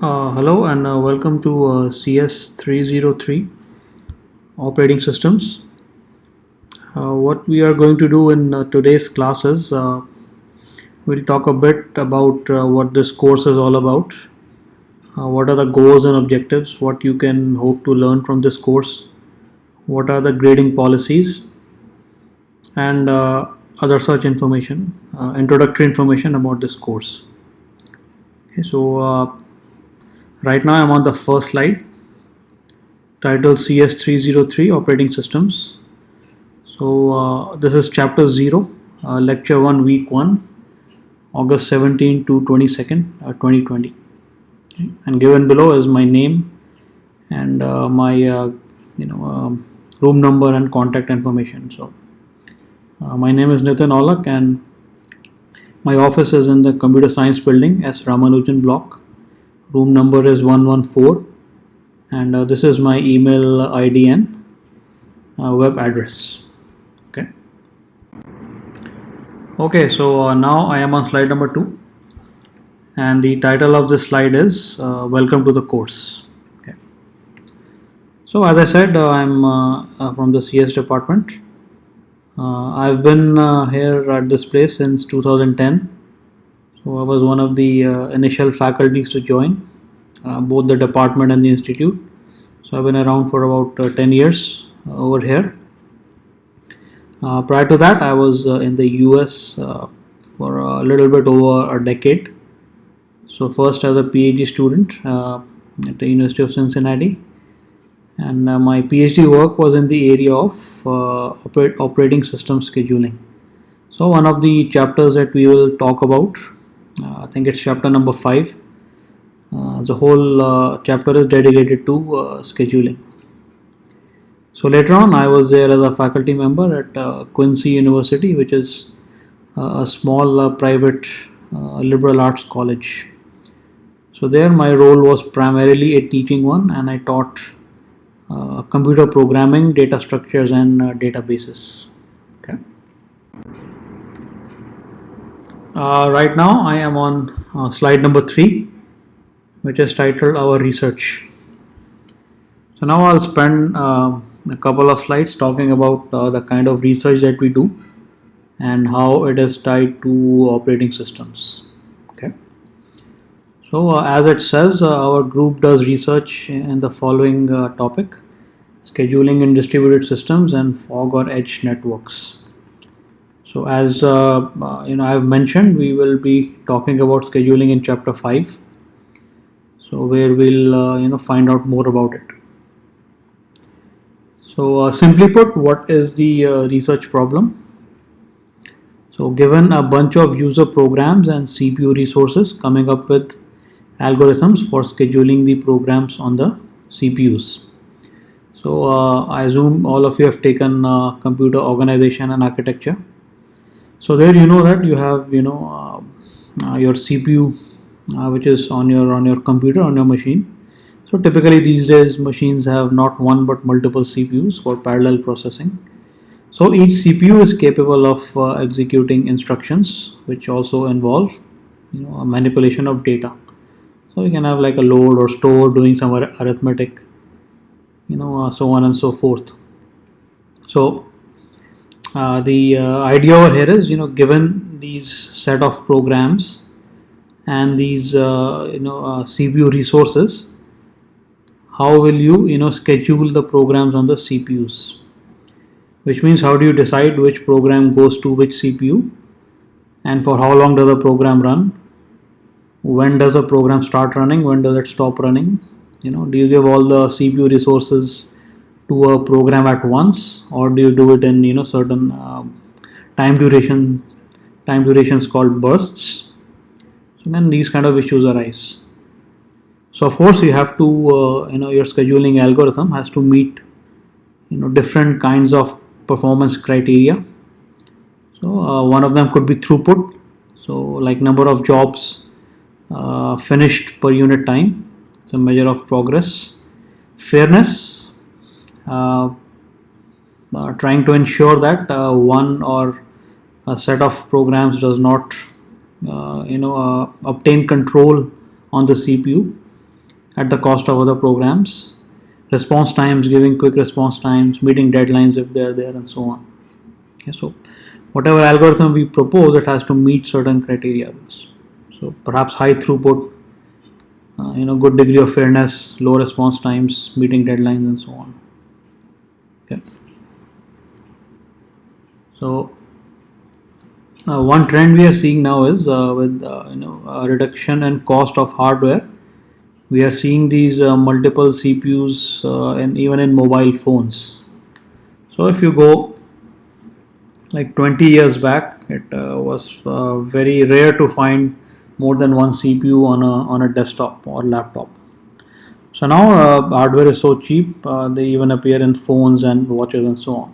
Hello and welcome to CS303 operating systems. What we are going to do in today's class is we'll talk a bit about what this course is all about, what are the goals and objectives, what you can hope to learn from this course, what are the grading policies, and other such information, introductory information about this course. Okay, so right now I'm on the first slide titled CS303 operating systems. So this is chapter 0, lecture 1, week 1, August 17 to 22nd, 2020. Okay. And given below is my name and my room number and contact information. So my name is Nitin Aulak and my office is in the computer science building, S. Ramanujan block. Room number is 114 and this is my email ID and web address. Okay, so now I am on slide number 2 and the title of this slide is Welcome to the course. Okay. So as I said, I'm from the CS department. I've been here at this place since 2010. So I was one of the initial faculties to join both the department and the institute. So I've been around for about 10 years over here. Prior to that, I was in the US for a little bit over a decade. So first as a PhD student at the University of Cincinnati, and my PhD work was in the area of operating system scheduling. So one of the chapters that we will talk about, I think it's chapter number 5. The whole chapter is dedicated to scheduling. So later on, I was there as a faculty member at Quincy University, which is a small private liberal arts college. So there my role was primarily a teaching one, and I taught computer programming, data structures and databases. Okay. Right now I am on slide number 3, which is titled Our Research. So now I'll spend a couple of slides talking about the kind of research that we do and how it is tied to operating systems. Okay. So as it says, our group does research in the following topic: scheduling in distributed systems and fog or edge networks. So as I've mentioned, we will be talking about scheduling in chapter 5. So where we'll find out more about it. So simply put, what is the research problem? So given a bunch of user programs and CPU resources, coming up with algorithms for scheduling the programs on the CPUs. So I assume all of you have taken computer organization and architecture. So there you know that you have your CPU which is on your computer, on your machine. So typically these days machines have not one but multiple CPUs for parallel processing. So each CPU is capable of executing instructions which also involve a manipulation of data. So you can have like a load or store doing some arithmetic, so on and so forth. So the idea over here is, given these set of programs and these CPU resources, how will you schedule the programs on the CPUs? Which means how do you decide which program goes to which CPU and for how long does the program run? When does a program start running? When does it stop running? Do you give all the CPU resources to a program at once, or do you do it in certain time durations called bursts? So then these kind of issues arise. So of course you have to your scheduling algorithm has to meet different kinds of performance criteria. So one of them could be throughput, so like number of jobs finished per unit time, it's a measure of progress. Fairness, trying to ensure that one or a set of programs does not obtain control on the CPU. at the cost of other programs. Response times, giving quick response times, meeting deadlines if they are there, and so on. Okay, so whatever algorithm we propose, it has to meet certain criteria. So perhaps high throughput, good degree of fairness, low response times, meeting deadlines, and so on. Okay. So one trend we are seeing now is with a reduction in cost of hardware. We are seeing these multiple CPUs and even in mobile phones. So if you go like 20 years back, it was very rare to find more than one CPU on a desktop or laptop. So now hardware is so cheap, they even appear in phones and watches and so on.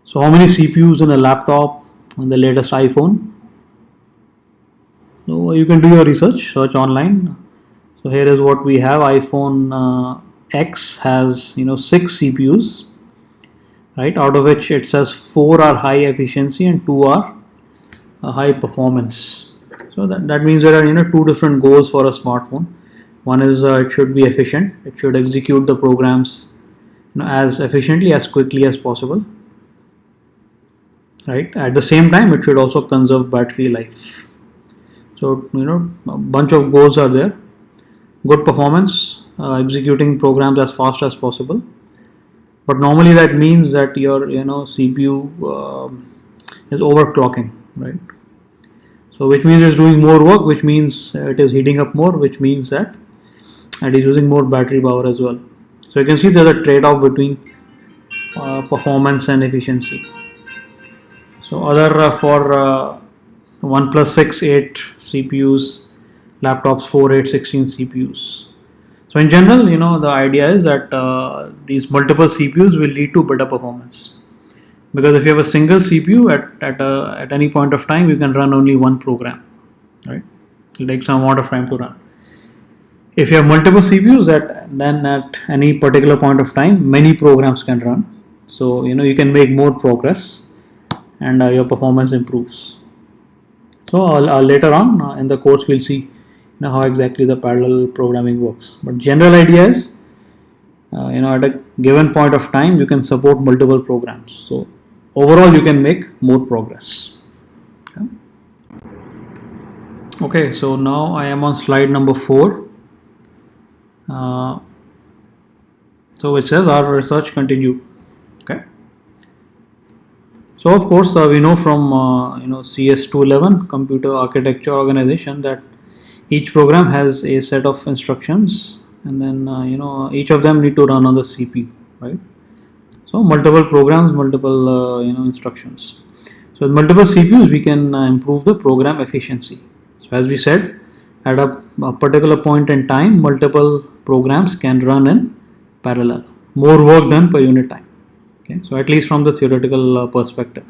So how many CPUs in a laptop on the latest iPhone? So you can do your research, search online. So here is what we have. iPhone X has 6 CPUs, right? Out of which it says 4 are high efficiency and 2 are high performance. So that means there are two different goals for a smartphone. One is it should be efficient. It should execute the programs as efficiently, as quickly as possible. Right. At the same time, it should also conserve battery life. So a bunch of goals are there. Good performance, executing programs as fast as possible. But normally that means that your CPU is overclocking, right? So which means it's doing more work, which means it is heating up more, which means that it is using more battery power as well. So you can see there's a trade-off between performance and efficiency. So other for OnePlus 6, 8 CPUs, laptops 4, 8, 16 CPUs. So in general, the idea is that these multiple CPUs will lead to better performance. Because if you have a single CPU at any point of time, you can run only one program, right? It'll take some amount of time to run. If you have multiple CPUs, then at any particular point of time, many programs can run. So you can make more progress, and your performance improves. So later on in the course, we'll see how exactly the parallel programming works. But general idea is, at a given point of time, you can support multiple programs. So overall, you can make more progress. Okay, so now I am on slide number 4. So it says our research continued. Okay. So of course we know from CS211 Computer Architecture Organization that each program has a set of instructions, and then each of them need to run on the CPU, right? So multiple programs, multiple instructions. So with multiple CPUs, we can improve the program efficiency. So as we said, at a particular point in time, multiple programs can run in parallel. More work done per unit time. Okay, so at least from the theoretical perspective.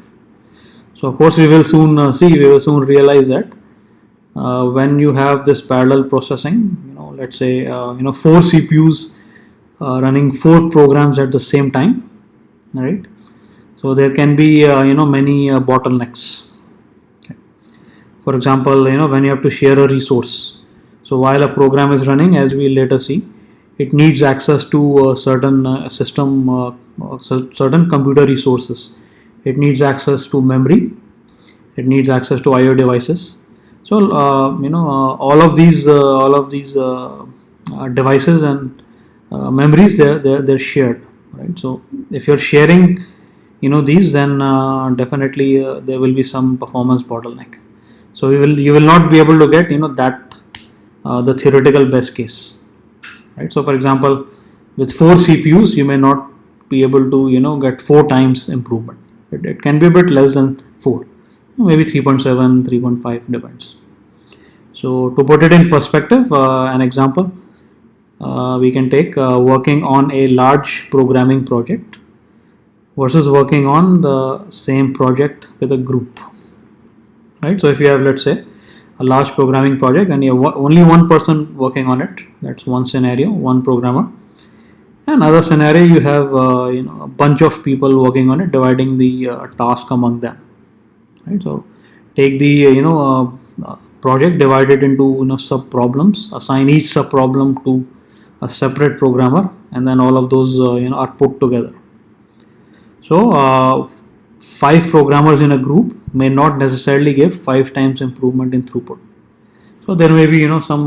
So of course we will soon realize that when you have this parallel processing, let's say 4 CPUs running 4 programs at the same time, right? So there can be many bottlenecks. Okay. For example, when you have to share a resource. So while a program is running, as we later see, it needs access to certain certain computer resources. It needs access to memory. It needs access to I/O devices. So all of these devices and memories, they're shared, right? So if you're sharing these, then definitely there will be some performance bottleneck. So you will not be able to get that the theoretical best case, right? So for example, with 4 CPUs, you may not be able to get 4 times improvement. It can be a bit less than 4, maybe 3.7, 3.5, depends. So to put it in perspective, an example we can take working on a large programming project versus working on the same project with a group, right? So if you have, let's say, a large programming project and you have only one person working on it, that's one scenario, one programmer. Another scenario, you have a bunch of people working on it, dividing the task among them, right? So take the project, divide it into sub problems, assign each sub problem to a separate programmer, and then all of those are put together. So 5 programmers in a group may not necessarily give 5 times improvement in throughput. So there may be some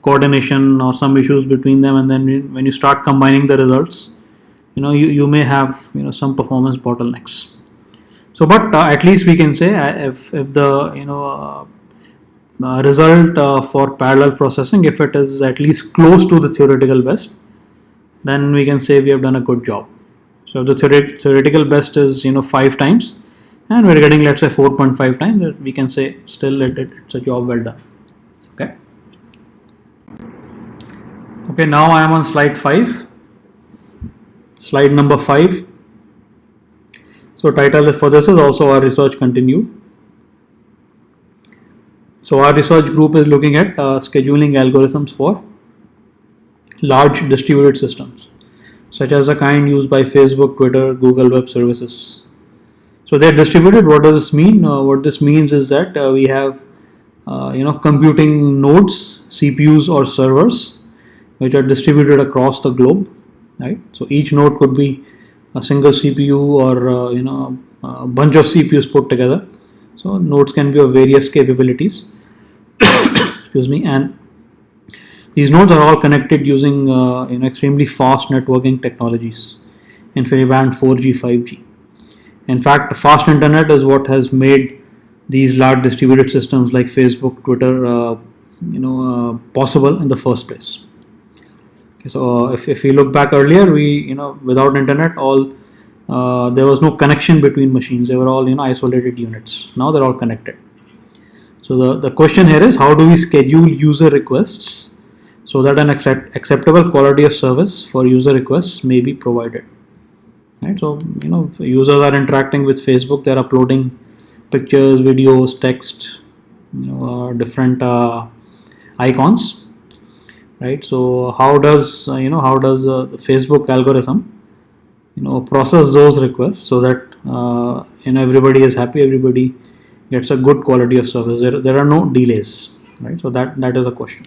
coordination or some issues between them, and then when you start combining the results, you may have some performance bottlenecks. So but at least we can say if the result for parallel processing, if it is at least close to the theoretical best, then we can say we have done a good job. So the theoretical best is 5 times, and we're getting, let's say, 4.5 times. We can say still it's a job well done. Okay, now I am on slide 5. Slide number 5. So title for this is also our research continued. So our research group is looking at scheduling algorithms for large distributed systems, such as the kind used by Facebook, Twitter, Google Web Services. So they're distributed. What does this mean? What this means is that we have computing nodes, CPUs or servers, which are distributed across the globe, right? So each node could be a single CPU or a bunch of CPUs put together. So nodes can be of various capabilities. Excuse me. And these nodes are all connected using extremely fast networking technologies, InfiniBand, 4G, 5G. In fact, fast internet is what has made these large distributed systems like Facebook, Twitter, possible in the first place. Okay, so if we look back earlier, we without internet, there was no connection between machines. They were all isolated units. Now they're all connected. So the question here is, how do we schedule user requests so that an acceptable quality of service for user requests may be provided? Right. So users are interacting with Facebook. They're uploading pictures, videos, text, different icons. Right. So how does the Facebook algorithm process those requests so that everybody is happy, everybody gets a good quality of service. There are no delays. Right. So that is a question.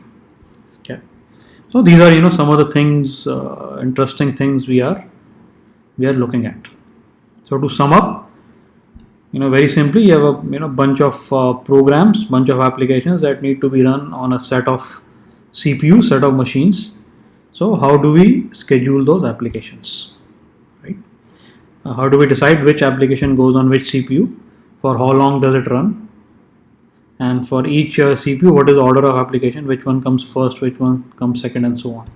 Okay. So these are some of the things, interesting things we are looking at. So to sum up, very simply, you have a bunch of programs, bunch of applications that need to be run on a set of CPU, set of machines. So how do we schedule those applications, right? How do we decide which application goes on which CPU, for how long does it run, and for each CPU, what is the order of application, which one comes first, which one comes second, and so on.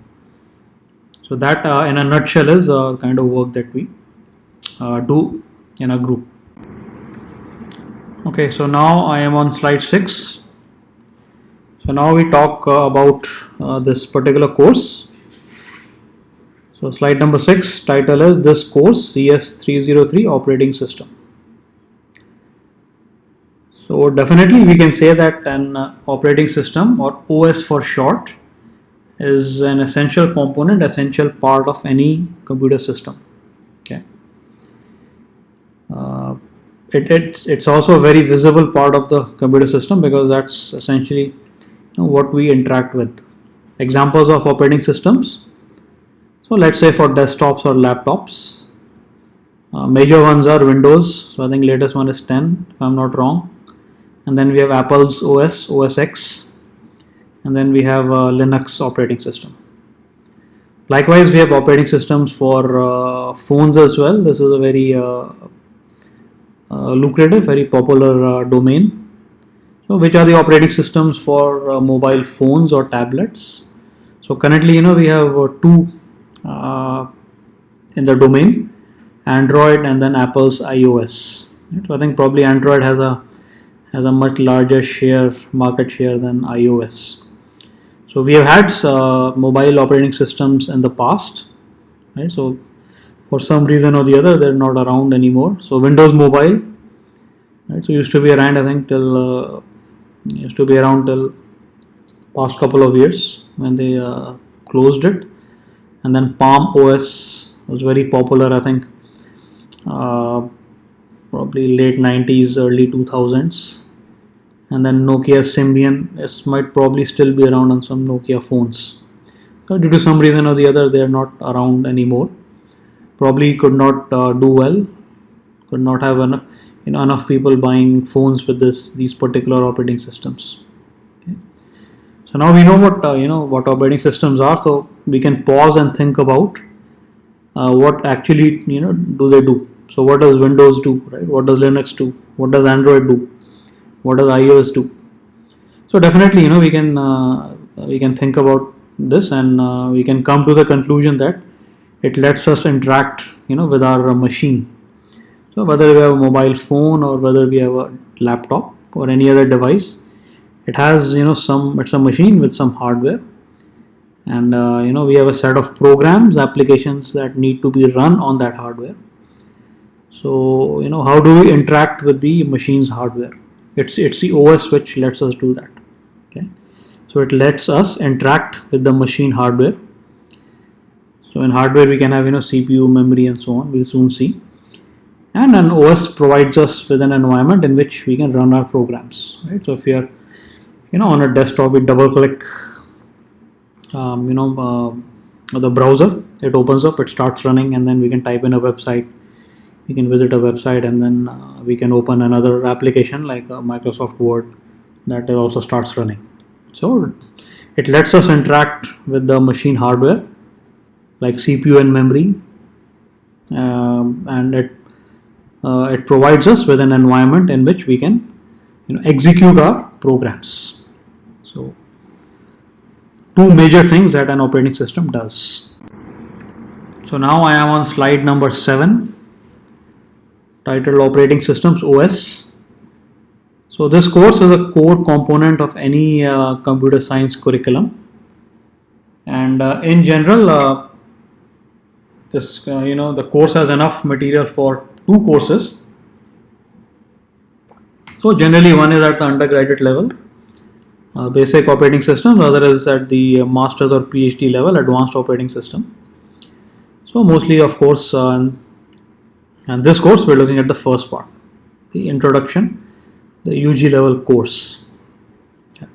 So that in a nutshell is kind of work that we do in a group. Okay, so now I am on slide 6. So now we talk about this particular course. So slide number 6, title is this course CS303 operating system. So definitely we can say that an operating system, or OS for short, is an essential component, essential part of any computer system. Okay. It's also a very visible part of the computer system because that's essentially what we interact with. Examples of operating systems. So let's say for desktops or laptops, major ones are Windows. So I think latest one is 10, if I'm not wrong. And then we have Apple's OS, OS X. And then we have Linux operating system. Likewise, we have operating systems for phones as well. This is a very lucrative, very popular domain. So which are the operating systems for mobile phones or tablets? So currently, we have two in the domain, Android and then Apple's iOS. So I think probably Android has a much larger market share than iOS. So we have had mobile operating systems in the past, right? So for some reason or the other, they're not around anymore. So Windows Mobile, right? So used to be around, I think, till past couple of years when they closed it. And then Palm OS was very popular, I think, probably late 90s, early 2000s. and then Nokia Symbian might probably still be around on some Nokia phones. So due to some reason or the other, they are not around anymore. Probably could not do well, could not have enough people buying phones with these particular operating systems. Okay. So now we know what operating systems are. So we can pause and think about what actually do they do. So what does Windows do, right? What does Linux do? What does Android do? What does iOS do? So definitely we can think about this, and we can come to the conclusion that it lets us interact with our machine. So whether we have a mobile phone or whether we have a laptop or any other device, it has it's a machine with some hardware, and we have a set of programs, applications that need to be run on that hardware. So how do we interact with the machine's hardware? It's the OS which lets us do that. Okay, so it lets us interact with the machine hardware. So in hardware we can have CPU, memory, and so on. We'll soon see. And an OS provides us with an environment in which we can run our programs. Right. So if we are on a desktop, we double click the browser, it opens up, it starts running, and then we can type in a website. We can visit a website, and then we can open another application like Microsoft Word that also starts running. So it lets us interact with the machine hardware like CPU and memory, and it provides us with an environment in which we can execute our programs. So two major things that an operating system does. So now I am on slide number 7, titled Operating Systems OS. So this course is a core component of any computer science curriculum, and in general the course has enough material for 2 courses. So generally one is at the undergraduate level, basic operating system, the other is at the master's or PhD level, advanced operating system. So mostly, of course, and this course we're looking at the first part, the introduction, the UG level course. Okay.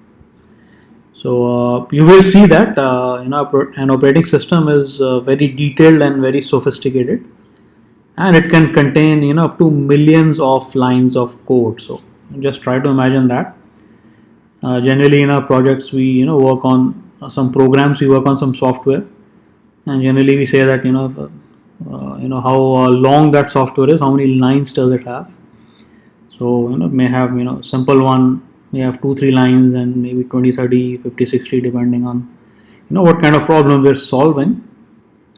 So you will see that an operating system is very detailed and very sophisticated, and it can contain up to millions of lines of code. So just try to imagine that. Generally in our projects we work on some programs, we work on some software, and generally we say that how long that software is, how many lines does it have. So it may have simple one may have 2-3 lines, and maybe 20, 30, 50, 60, depending on what kind of problem we're solving.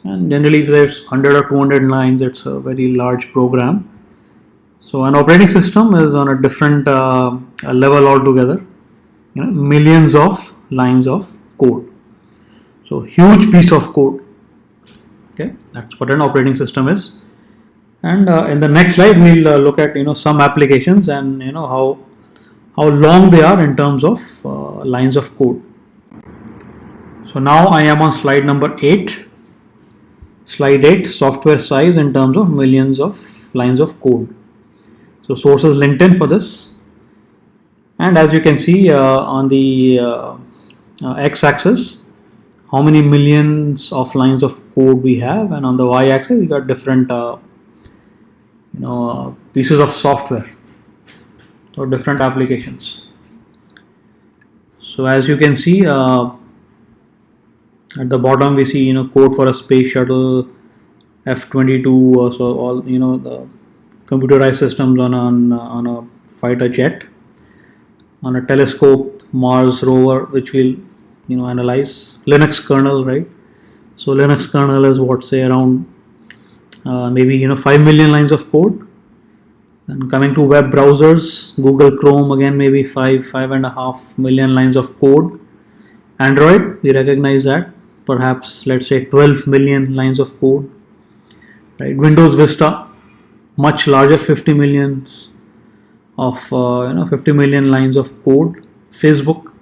And generally if there's 100 or 200 lines, it's a very large program. So an operating system is on a different level altogether. Millions of lines of code. So huge piece of code. Okay, that's what an operating system is. And in the next slide we'll look at some applications and how long they are in terms of lines of code. So now I am on slide number 8. Slide 8, software size in terms of millions of lines of code. So source is LinkedIn for this, and as you can see on the x-axis, how many millions of lines of code we have, and on the y-axis we got different pieces of software or different applications. So as you can see at the bottom we see code for a space shuttle, F-22, so all the computerized systems on a fighter jet, on a telescope, Mars rover, which will analyze. Linux kernel, right? So Linux kernel is what, say around maybe 5 million lines of code. And coming to web browsers, Google Chrome, again maybe 5.5 million lines of code. Android, we recognize that, perhaps let's say 12 million lines of code. Right? Windows Vista, much larger, 50 million lines of code. Facebook,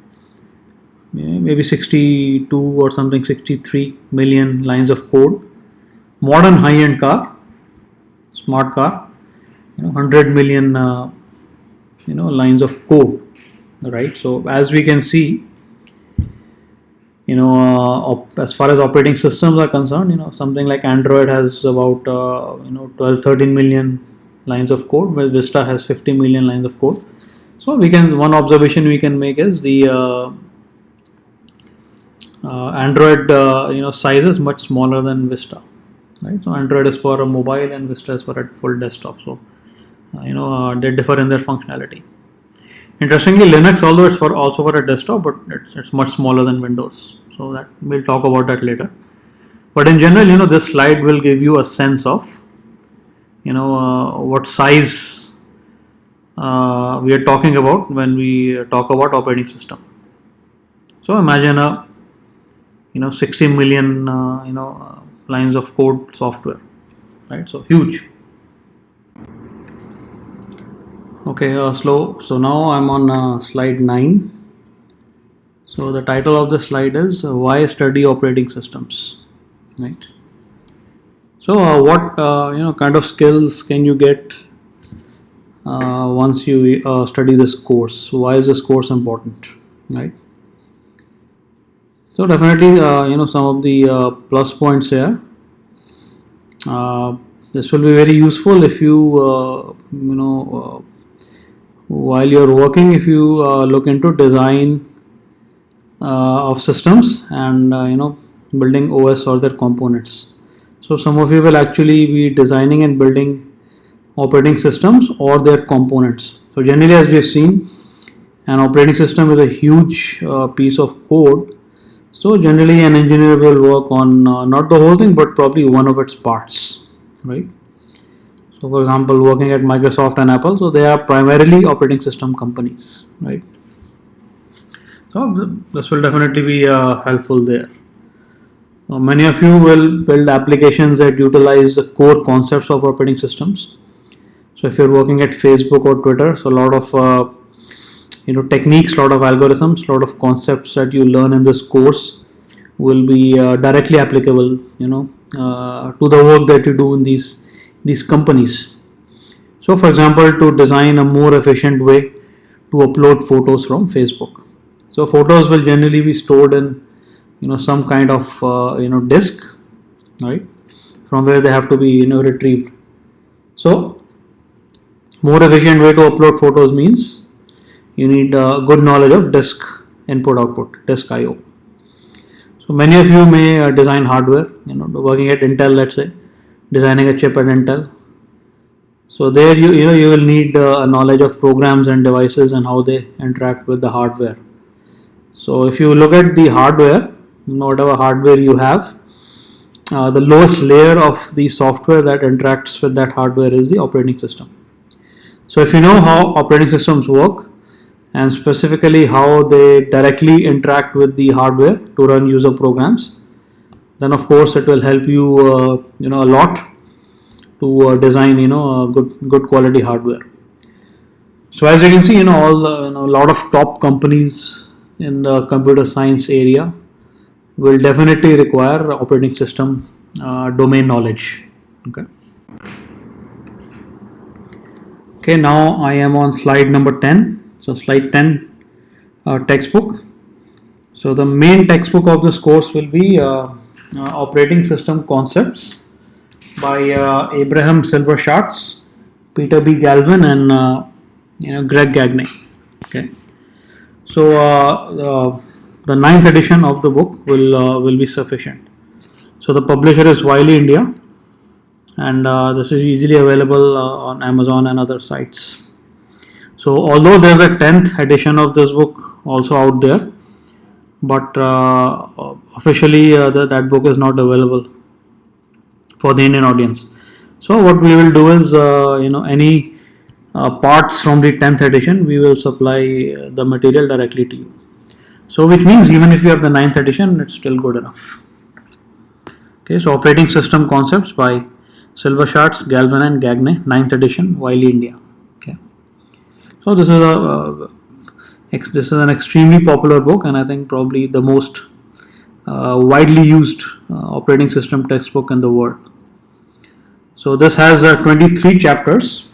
maybe 62 or something, 63 million lines of code. Modern high-end car, smart car, 100 million lines of code. right? So as we can see, as far as operating systems are concerned, something like Android has about 12-13 million lines of code, while Vista has 50 million lines of code. So one observation we can make is the Android size is much smaller than Vista, right? So Android is for a mobile and Vista is for a full desktop. So they differ in their functionality. Interestingly, Linux, although it's also for a desktop, but it's much smaller than Windows. So that we'll talk about that later. But in general, this slide will give you a sense of what size we are talking about when we talk about operating system. So imagine a 60 million lines of code software, right? So huge. Okay, so now I'm on slide 9. So the title of the slide is why study operating systems, right? So what kind of skills can you get once you study this course? Why is this course important, right? So definitely some of the plus points here. This will be very useful if you while you're working, if you look into design of systems and building OS or their components. So some of you will actually be designing and building operating systems or their components. So generally, as we have seen, an operating system is a huge piece of code. So generally an engineer will work on not the whole thing, but probably one of its parts, right? So for example, working at Microsoft and Apple, so they are primarily operating system companies, right? So this will definitely be helpful there. Many of you will build applications that utilize the core concepts of operating systems. So if you're working at Facebook or Twitter, so a lot of techniques, a lot of algorithms, a lot of concepts that you learn in this course will be directly applicable, to the work that you do in these companies. So, for example, to design a more efficient way to upload photos from Facebook. So, photos will generally be stored in some kind of disk, right, from where they have to be retrieved. So, more efficient way to upload photos means you need good knowledge of disk input output, disk IO. So many of you may design hardware, working at Intel, let's say, designing a chip at Intel. So there you will need a knowledge of programs and devices and how they interact with the hardware. So if you look at the hardware, whatever hardware you have, the lowest layer of the software that interacts with that hardware is the operating system. So if you know how operating systems work, and specifically how they directly interact with the hardware to run user programs, then of course it will help you a lot to design good quality hardware. So as you can see, a lot of top companies in the computer science area will definitely require operating system domain knowledge. Okay, now I am on slide number 10. So slide 10, textbook. So the main textbook of this course will be Operating System Concepts by Abraham Silberschatz, Peter B. Galvin, and Greg Gagne. Okay. So the 9th edition of the book will be sufficient. So the publisher is Wiley India, and this is easily available on Amazon and other sites. So although there's a 10th edition of this book also out there, but officially that book is not available for the Indian audience. So what we will do is any parts from the 10th edition, we will supply the material directly to you. So which means even if you have the 9th edition, it's still good enough. Okay, so Operating System Concepts by Silberschatz, Galvin and Gagne, 9th edition, Wiley India. Okay. So this is an extremely popular book, and I think probably the most widely used operating system textbook in the world. So this has 23 chapters.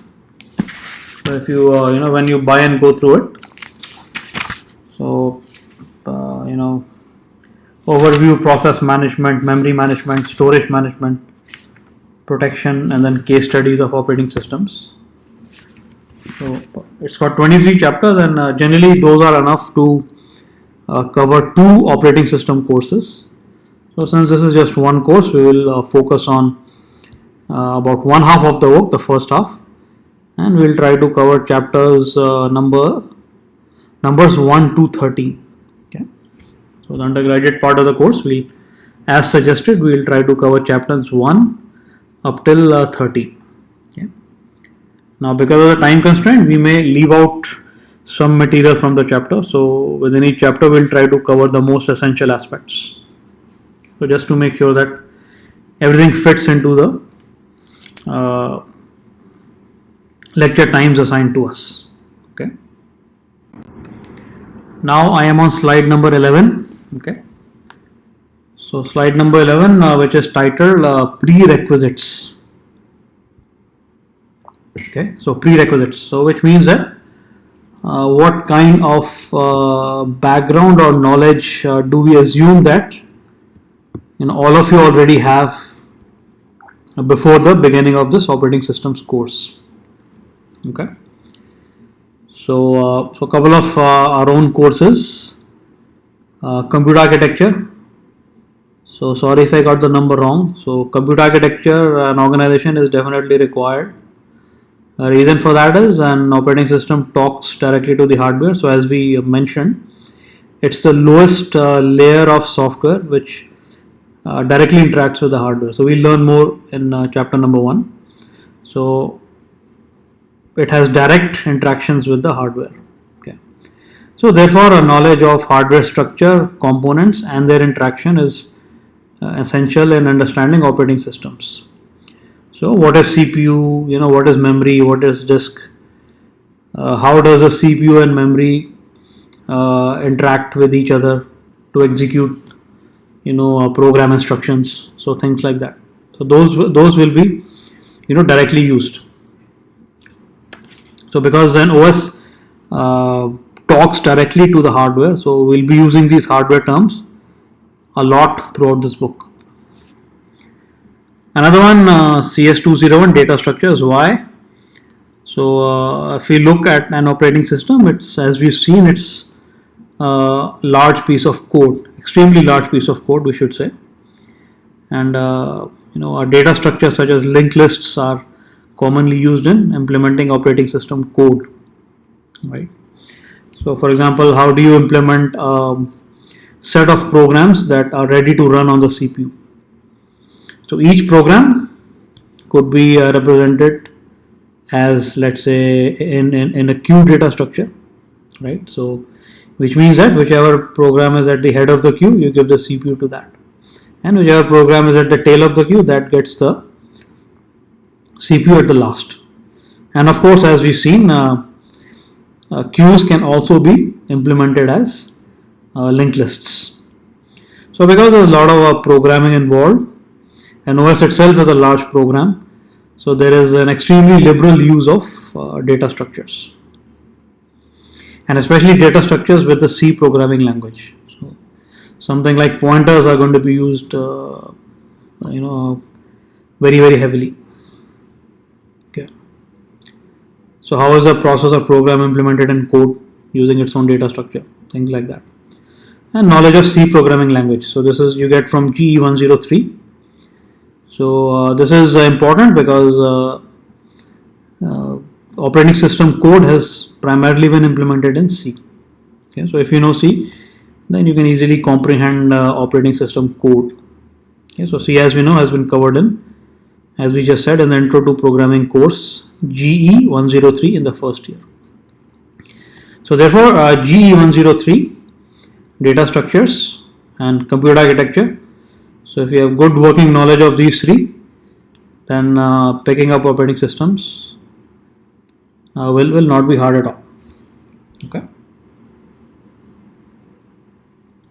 So if you when you buy and go through it, So, overview, process management, memory management, storage management, protection, and then case studies of operating systems. So it's got 23 chapters, and generally those are enough to cover 2 operating system courses. So since this is just one course, we will focus on about one half of the work, the first half, and we'll try to cover chapters numbers 1 to 13. Okay. So the undergraduate part of the course, as suggested, we will try to cover chapters 1 up till 13. Okay. Now, because of the time constraint, we may leave out some material from the chapter. So within each chapter, we'll try to cover the most essential aspects. So just to make sure that everything fits into the lecture times assigned to us. Okay. Now I am on slide number 11. Okay. So slide number 11, which is titled prerequisites. Okay. So prerequisites. So which means that what kind of background or knowledge do we assume that all of you already have before the beginning of this operating systems course. Okay. So a couple of our own courses, computer architecture. So sorry if I got the number wrong. So computer architecture and organization is definitely required. The reason for that is an operating system talks directly to the hardware. So as we mentioned, it's the lowest layer of software which directly interacts with the hardware. So we'll learn more in chapter number 1. So it has direct interactions with the hardware. Okay. So therefore, a knowledge of hardware structure, components, and their interaction is essential in understanding operating systems. So what is CPU? What is memory? What is disk? How does a CPU and memory interact with each other to execute program instructions, so things like that. So those will be directly used. So because then OS talks directly to the hardware, so we'll be using these hardware terms a lot throughout this book. Another one, CS201, data structures. Why? So if we look at an operating system, it's, as we've seen, it's a large piece of code, extremely large piece of code, we should say. And our data structures such as linked lists are commonly used in implementing operating system code, right? So for example, how do you implement a set of programs that are ready to run on the CPU? So each program could be represented as, let's say, in a queue data structure, right? So which means that whichever program is at the head of the queue, you give the CPU to that, and whichever program is at the tail of the queue, that gets the CPU at the last. And of course, as we've seen, queues can also be implemented as linked lists. So because there's a lot of programming involved, and OS itself is a large program, so there is an extremely liberal use of data structures, and especially data structures with the C programming language. So something like pointers are going to be used, very, very heavily. Okay. So how is the process of program implemented in code using its own data structure? Things like that. And knowledge of C programming language. So this is you get from GE 103. So this is important because operating system code has primarily been implemented in C. Okay, so if you know C, then you can easily comprehend operating system code. Okay, so C, as we know, has been covered in, as we just said, in the Intro to Programming course GE 103 in the first year. So therefore, GE 103, data structures and computer architecture. So if you have good working knowledge of these three, then picking up operating systems will not be hard at all. Okay.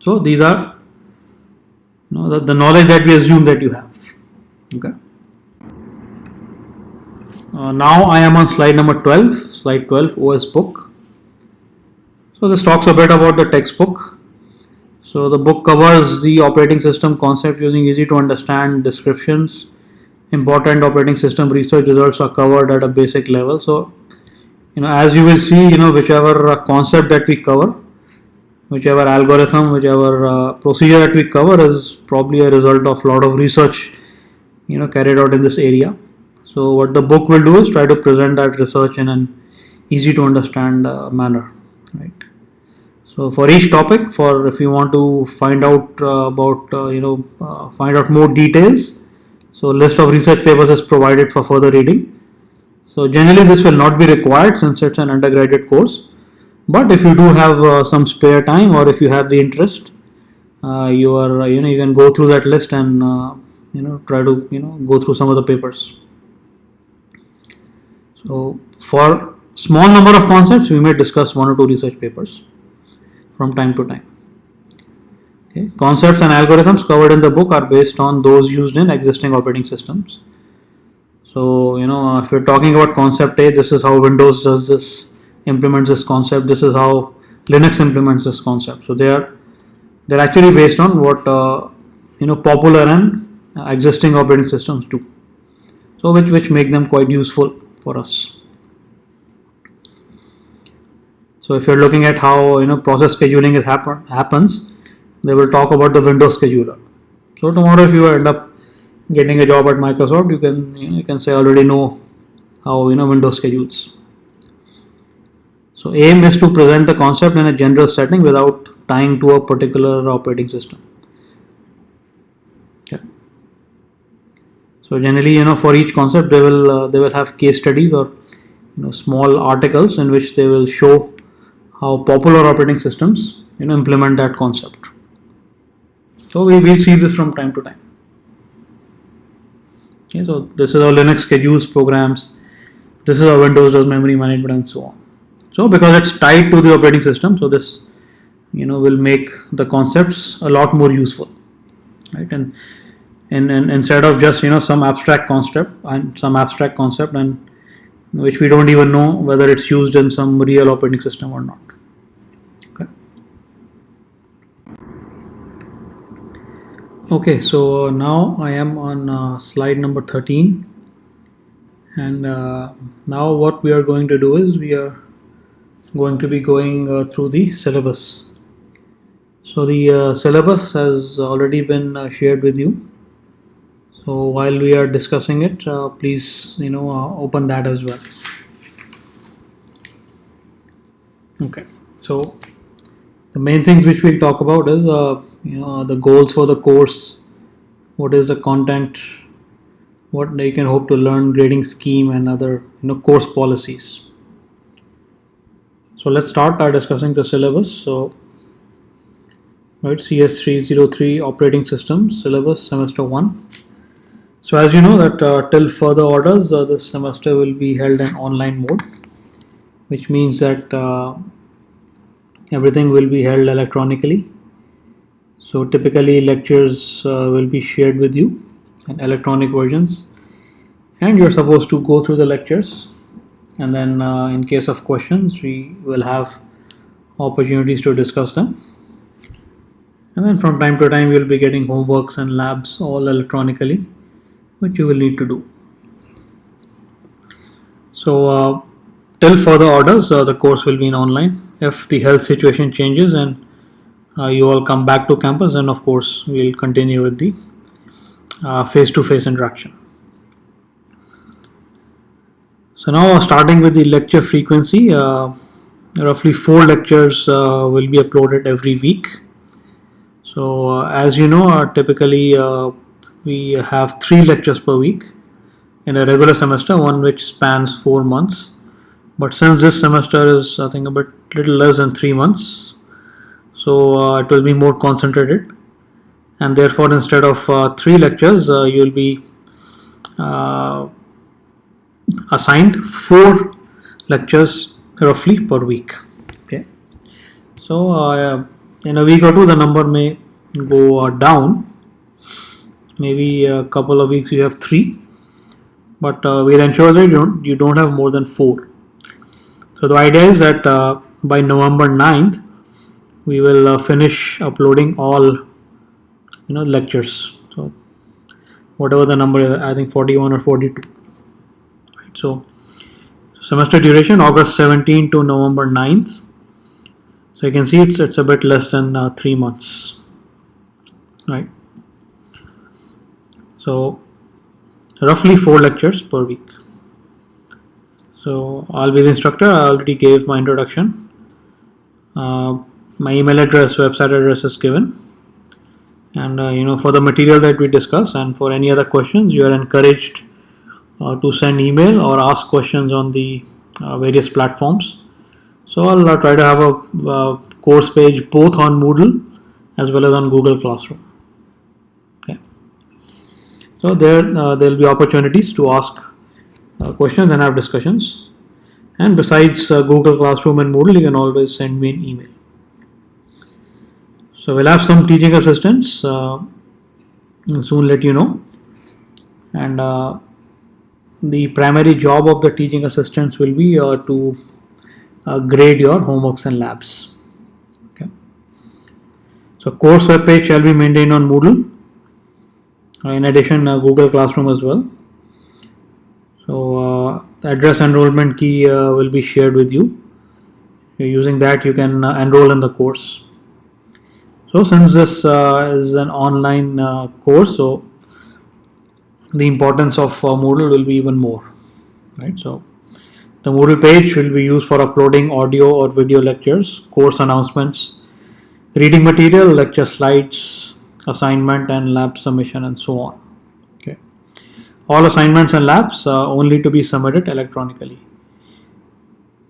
So these are the knowledge that we assume that you have. Okay. Now I am on slide number 12, slide 12, OS book. So this talks a bit about the textbook. So the book covers the operating system concept using easy to understand descriptions. Important operating system research results are covered at a basic level. So as you will see, whichever concept that we cover, whichever algorithm, whichever procedure that we cover is probably a result of a lot of research carried out in this area. So what the book will do is try to present that research in an easy to understand manner, right? So for each topic, for if you want to find out about find out more details, so list of research papers is provided for further reading. So generally this will not be required since it's an undergraduate course, but if you do have some spare time or if you have the interest, you can go through that list and try to go through some of the papers. So for small number of concepts we may discuss one or two research papers from time to time. Okay. Concepts and algorithms covered in the book are based on those used in existing operating systems. So if you're talking about concept A, this is how Windows does this, implements this concept. This is how Linux implements this concept. So they're actually based on what popular and existing operating systems do. So which make them quite useful for us. So if you're looking at how process scheduling happens, they will talk about the Windows scheduler. So tomorrow, if you end up getting a job at Microsoft, you can say I already know how Windows schedules. So aim is to present the concept in a general setting without tying to a particular operating system. Okay. So generally, for each concept, they will have case studies or small articles in which they will show how popular operating systems implement that concept. So we will see this from time to time. Okay, so this is how Linux schedules programs. This is how Windows does memory management and so on. So because it's tied to the operating system, so this will make the concepts a lot more useful, right? And instead of just some abstract concept and which we don't even know whether it's used in some real operating system or not. Okay, so now I am on slide number 13, and now what we are going to do is we are going to be going through the syllabus. So the syllabus has already been shared with you. So while we are discussing it, please open that as well. Okay, so the main things which we'll talk about is the goals for the course, what is the content, what they can hope to learn, grading scheme, and other course policies. So let's start by discussing the syllabus. So right, CS303 operating systems syllabus semester 1. So as you know that till further orders, this semester will be held in online mode, which means that everything will be held electronically. So typically lectures will be shared with you in electronic versions, and you're supposed to go through the lectures, and then in case of questions we will have opportunities to discuss them, and then from time to time you'll be getting homeworks and labs all electronically, which you will need to do. So till further orders, the course will be in online. If the health situation changes and you all come back to campus, and of course we'll continue with the face-to-face interaction. So now starting with the lecture frequency, roughly 4 lectures will be uploaded every week. So as you know, typically we have 3 lectures per week in a regular semester, one which spans 4 months. But since this semester is, I think, a little less than 3 months, so it will be more concentrated, and therefore instead of 3 lectures, you will be assigned 4 lectures roughly per week. Okay, so in a week or two the number may go down. Maybe a couple of weeks you have 3, but we'll ensure that you don't have more than 4. So the idea is that by November 9th, we will finish uploading all lectures. So whatever the number is, I think 41 or 42. Right. So semester duration August 17 to November 9th. So you can see it's a bit less than 3 months. Right. So roughly 4 lectures per week. So I'll be the instructor. I already gave my introduction. My email address, website address is given. And for the material that we discuss and for any other questions, you are encouraged to send email or ask questions on the various platforms. So I'll try to have a course page both on Moodle as well as on Google Classroom. Okay. So there will be opportunities to ask questions and have discussions. And besides Google Classroom and Moodle, you can always send me an email. So we'll have some teaching assistants soon, let you know. And the primary job of the teaching assistants will be to grade your homeworks and labs. Okay. So course web page shall be maintained on Moodle. In addition, Google Classroom as well. So address enrollment key will be shared with you. Using that, you can enroll in the course. So since this is an online course, so the importance of Moodle will be even more, right? So the Moodle page will be used for uploading audio or video lectures, course announcements, reading material, lecture slides, assignment and lab submission, and so on. Okay. All assignments and labs only to be submitted electronically.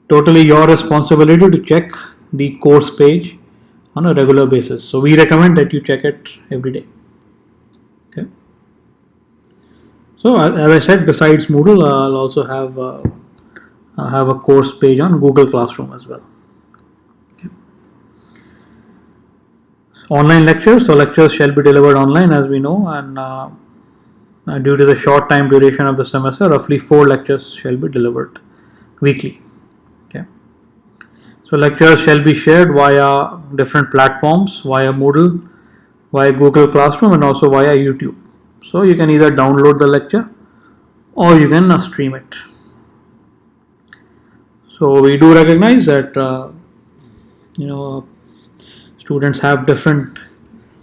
Totally your responsibility to check the course page on a regular basis. So we recommend that you check it every day. Okay. So as I said, besides Moodle, I'll also have a course page on Google Classroom as well. Okay. Online lectures. So lectures shall be delivered online, as we know, and due to the short time duration of the semester, roughly 4 lectures shall be delivered weekly. So lectures shall be shared via different platforms, via Moodle, via Google Classroom, and also via YouTube. So you can either download the lecture or you can stream it. So we do recognize that students have different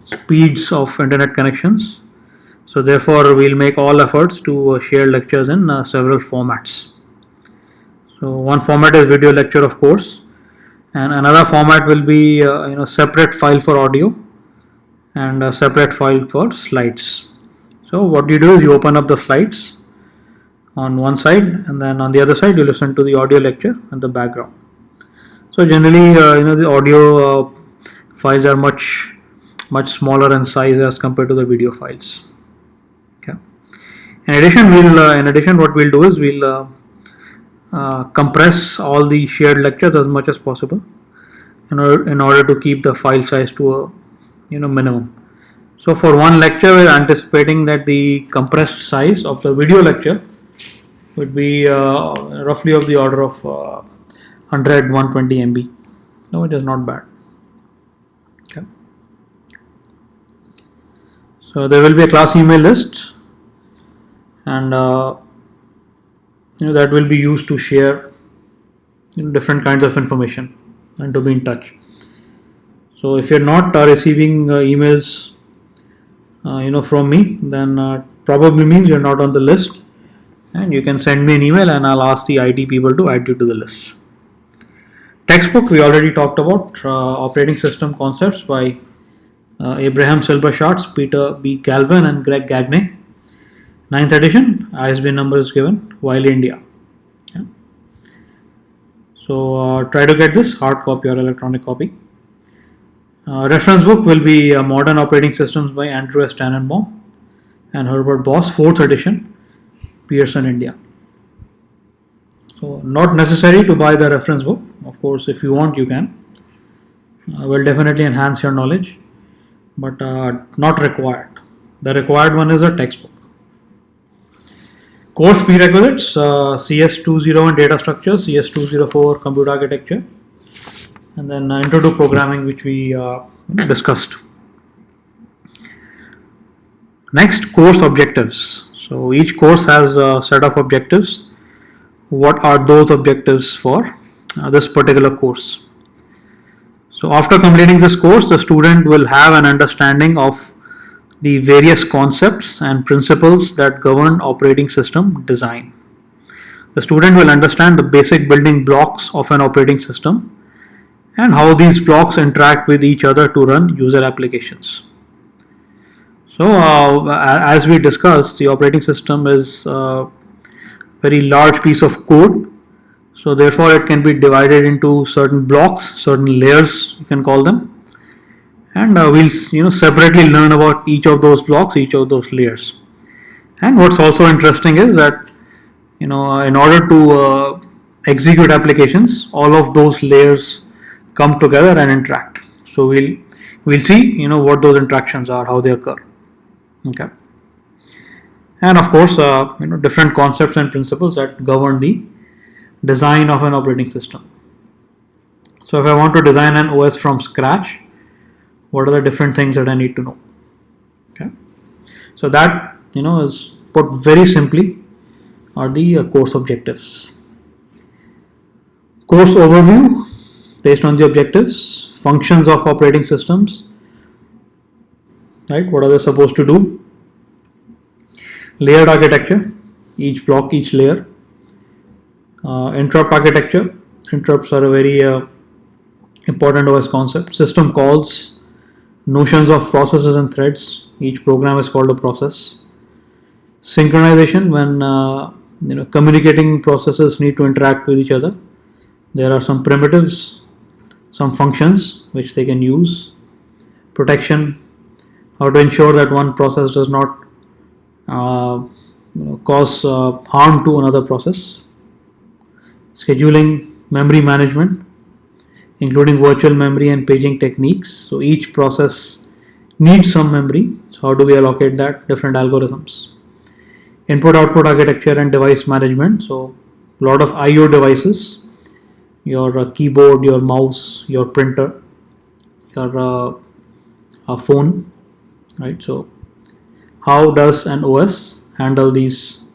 speeds of internet connections. So therefore, we'll make all efforts to share lectures in several formats. So one format is video lecture, of course. And another format will be separate file for audio and a separate file for slides. So what you do is you open up the slides on one side, and then on the other side you listen to the audio lecture in the background. So generally, the audio files are much smaller in size as compared to the video files. Okay. In addition, what we'll do is we'll compress all the shared lectures as much as possible in order to keep the file size to a minimum. So for one lecture, we're anticipating that the compressed size of the video lecture would be roughly of the order of 100-120 MB. No, it is not bad. Okay. So there will be a class email list, and that will be used to share different kinds of information and to be in touch. So if you're not receiving emails from me, then probably means you're not on the list, and you can send me an email and I'll ask the IT people to add you to the list. Textbook, we already talked about. Operating system concepts by Abraham Silberschatz, Peter B. Galvin, and Greg Gagne. 9th edition, ISBN number is given, Wiley, India. Yeah. So try to get this hard copy or electronic copy. Reference book will be Modern Operating Systems by Andrew S. Tannenbaum and Herbert Boss, 4th edition, Pearson, India. So not necessary to buy the reference book. Of course, if you want, you can. Will definitely enhance your knowledge, but not required. The required one is a textbook. Course prerequisites: CS201 data structure, CS204 computer architecture, and then intro to programming, which we discussed. Next, course objectives. So each course has a set of objectives. What are those objectives for this particular course? So after completing this course, the student will have an understanding of the various concepts and principles that govern operating system design. The student will understand the basic building blocks of an operating system and how these blocks interact with each other to run user applications. So, as we discussed, the operating system is a very large piece of code. So, therefore, it can be divided into certain blocks, certain layers, you can call them, and we'll separately learn about each of those blocks, each of those layers. And what's also interesting is that in order to execute applications, all of those layers come together and interact. So we'll see what those interactions are, how they occur. Okay, and of course different concepts and principles that govern the design of an operating system. So if I want to design an OS from scratch, what are the different things that I need to know? Okay, so that is put very simply are the course objectives. Course overview based on the objectives, functions of operating systems, right? What are they supposed to do? Layered architecture, each block, each layer. Interrupt architecture. Interrupts are a very important OS concept. System calls, notions of processes and threads. Each program is called a process. Synchronization, when communicating processes need to interact with each other. There are some primitives, some functions which they can use. Protection, how to ensure that one process does not cause harm to another process. Scheduling, memory management, including virtual memory and paging techniques. So each process needs some memory. So how do we allocate that? Different algorithms. Input-output architecture and device management. So a lot of I/O devices, your keyboard, your mouse, your printer, your phone, right? So how does an OS handle these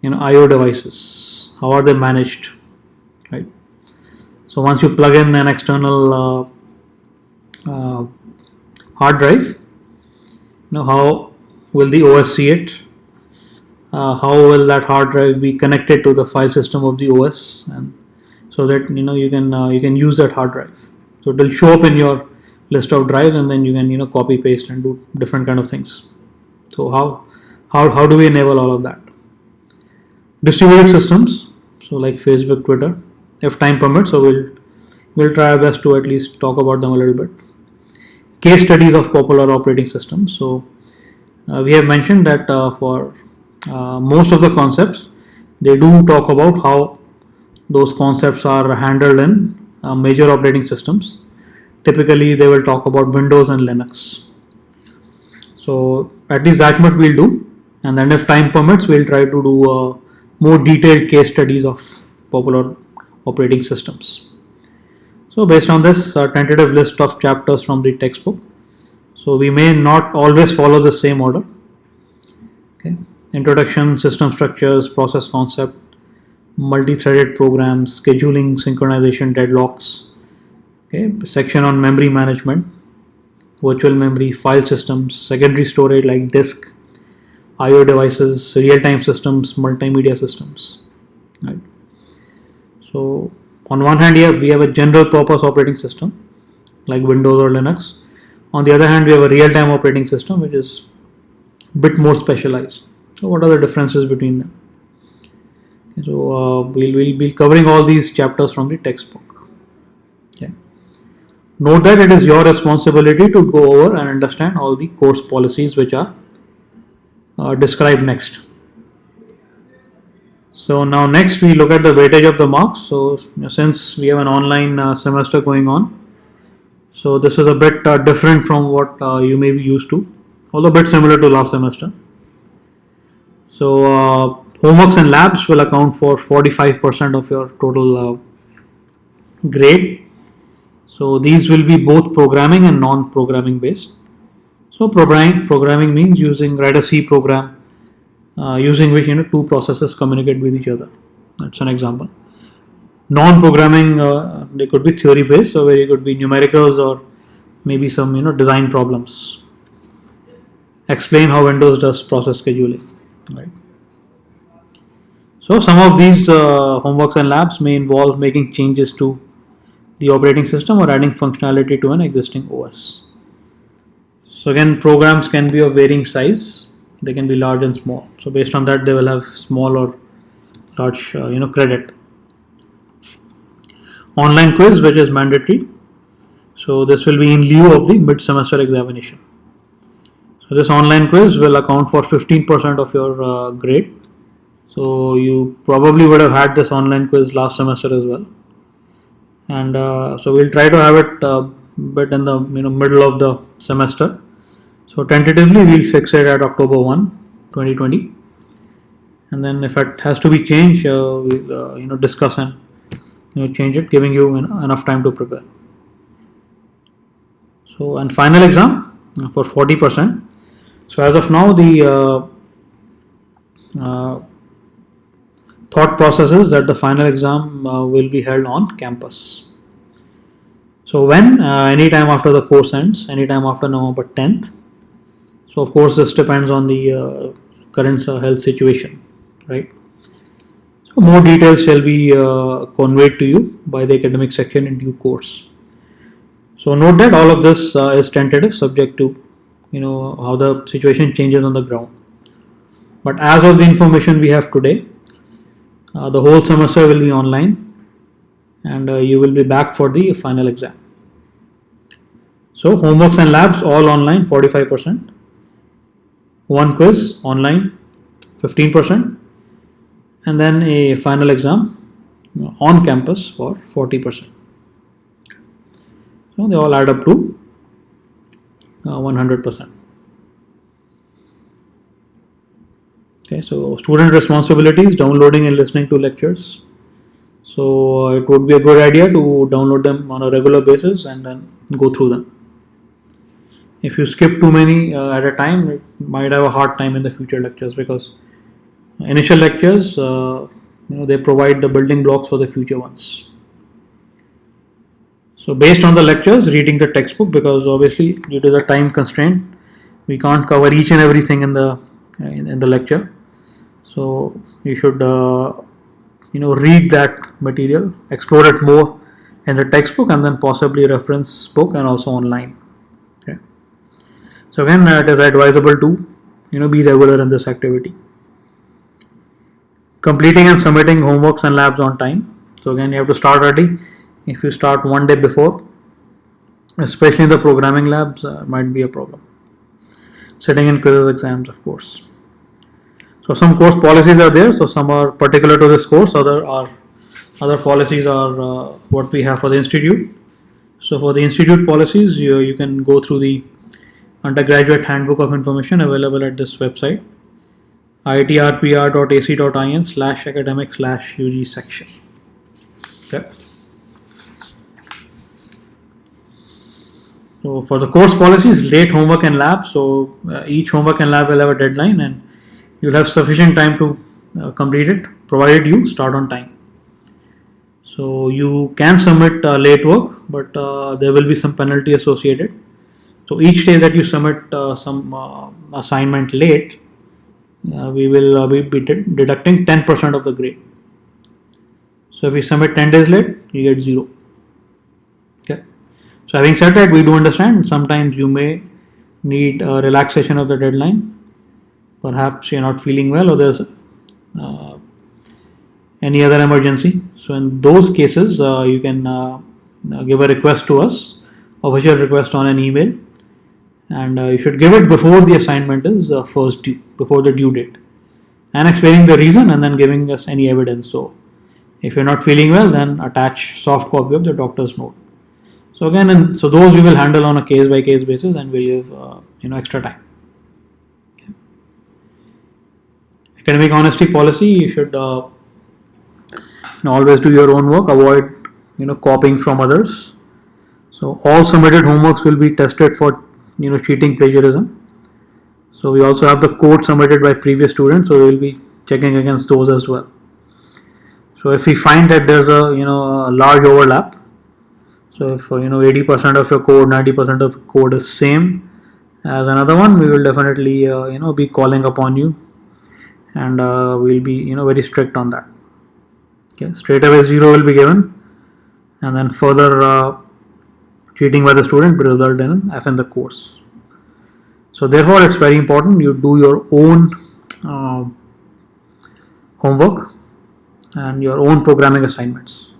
I/O devices? How are they managed, right? So once you plug in an external hard drive, how will the OS see it? How will that hard drive be connected to the file system of the OS, and so that you can use that hard drive. So it will show up in your list of drives, and then you can copy paste and do different kind of things. So how do we enable all of that? Distributed systems, so like Facebook, Twitter, if time permits. So we'll try our best to at least talk about them a little bit. Case studies of popular operating systems. So we have mentioned that for most of the concepts, they do talk about how those concepts are handled in major operating systems. Typically, they will talk about Windows and Linux. So at least that much we'll do, and then if time permits, we'll try to do more detailed case studies of popular operating systems. So based on this tentative list of chapters from the textbook, so we may not always follow the same order. Okay. Introduction, system structures, process concept, multi-threaded programs, scheduling, synchronization, deadlocks. Okay. Section on memory management, virtual memory, file systems, secondary storage like disk, I/O devices, real-time systems, multimedia systems. Right. So on one hand, here we have a general purpose operating system like Windows or Linux. On the other hand, we have a real-time operating system which is a bit more specialized. So what are the differences between them? So we'll be covering all these chapters from the textbook. Okay. Note that it is your responsibility to go over and understand all the course policies which are described next. So now next we look at the weightage of the marks. So since we have an online semester going on, so this is a bit different from what you may be used to, although a bit similar to last semester. So homeworks and labs will account for 45% of your total grade, So these will be both programming and non-programming based. So programming means using write a C program using which two processes communicate with each other. That's an example. Non-programming they could be theory based, so where it could be numericals or maybe some design problems. Explain how Windows does process scheduling, right? So some of these homeworks and labs may involve making changes to the operating system or adding functionality to an existing OS. So again, programs can be of varying size. They can be large and small. So based on that, they will have small or large, credit. Online quiz, which is mandatory. So this will be in lieu of the mid-semester examination. So this online quiz will account for 15% of your grade. So you probably would have had this online quiz last semester as well. And so we'll try to have it bit in the middle of the semester. So tentatively we'll fix it at October 1, 2020, and then if it has to be changed, we'll discuss and change it, giving you enough time to prepare. So and final exam for 40%. So as of now, the thought process is that the final exam will be held on campus. So when anytime after the course ends, anytime after November 10th. So of course this depends on the current health situation, right? So more details shall be conveyed to you by the academic section in due course. So note that all of this is tentative, subject to how the situation changes on the ground. But as of the information we have today, the whole semester will be online, and you will be back for the final exam. So homeworks and labs all online, 45%. One quiz online, 15%, and then a final exam on campus for 40%. So they all add up to 100%. Okay, so student responsibilities: downloading and listening to lectures. So it would be a good idea to download them on a regular basis and then go through them. If you skip too many at a time, it might have a hard time in the future lectures, because initial lectures, they provide the building blocks for the future ones. So based on the lectures, reading the textbook, because obviously due to the time constraint, we can't cover each and everything in the lecture. So you should read that material, explore it more in the textbook, and then possibly reference book and also online. Okay. So again, it is advisable to be regular in this activity. Completing and submitting homeworks and labs on time. So again, you have to start early. If you start one day before, especially in the programming labs, might be a problem. Sitting in quizzes, exams, of course. So some course policies are there. So some are particular to this course. Other policies are what we have for the institute. So for the institute policies, you can go through the undergraduate handbook of information available at this website, itrpr.ac.in/academic/UG section. Okay. So for the course policies, late homework and lab. So each homework and lab will have a deadline, and you'll have sufficient time to complete it, provided you start on time. So you can submit late work, but there will be some penalty associated. So each day that you submit some assignment late, we will be deducting 10% of the grade. So if you submit 10 days late, you get 0. Okay. So having said that, we do understand sometimes you may need a relaxation of the deadline. Perhaps you're not feeling well, or there's any other emergency. So in those cases, you can give a request to us, official request on an email, and you should give it before the assignment is first due, before the due date, and explaining the reason, and then giving us any evidence. So if you're not feeling well, then attach soft copy of the doctor's note. So again, so those we will handle on a case by case basis, and we'll give extra time. Okay. Academic honesty policy: you should always do your own work. Avoid copying from others. So all submitted homeworks will be tested for cheating, plagiarism. So we also have the code submitted by previous students, so we will be checking against those as well. So if we find that there's a large overlap, so if 80% of your code, 90% of code is same as another one, we will definitely be calling upon you, and we'll be very strict on that. Okay, straight away 0 will be given, and then further cheating by the student will result in an F in the course. So therefore, it's very important you do your own homework and your own programming assignments.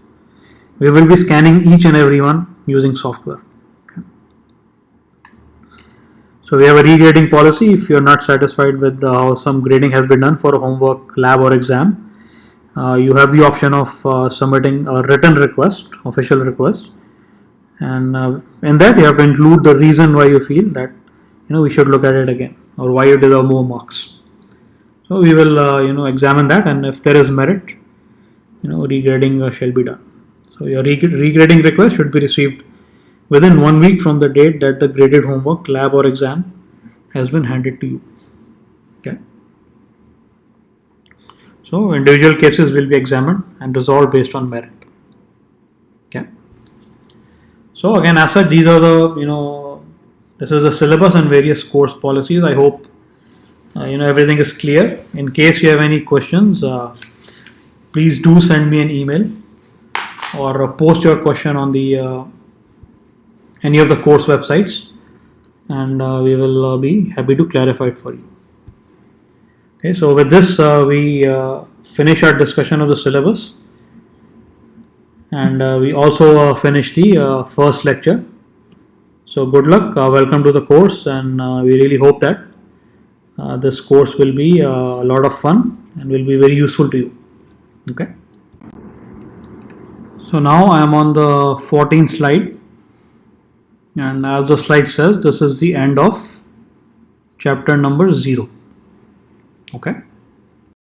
We will be scanning each and every one using software. Okay. So we have a regrading policy. If you're not satisfied with how some grading has been done for a homework, lab or exam, you have the option of submitting a written request, official request, and in that you have to include the reason why you feel that we should look at it again, or why you deserve more marks. So we will examine that, and if there is merit, regrading shall be done. So your regrading request should be received within 1 week from the date that the graded homework, lab or exam has been handed to you. Okay. So individual cases will be examined and resolved based on merit. Okay. So again, as such, these are the this is the syllabus and various course policies. I hope everything is clear. In case you have any questions, please do send me an email or post your question on the any of the course websites, and we will be happy to clarify it for you. Okay, so with this we finish our discussion of the syllabus, and we also finish the first lecture. So good luck, welcome to the course, and we really hope that this course will be a lot of fun and will be very useful to you. Okay. So now I am on the 14th slide, and as the slide says, this is the end of chapter number 0. Okay.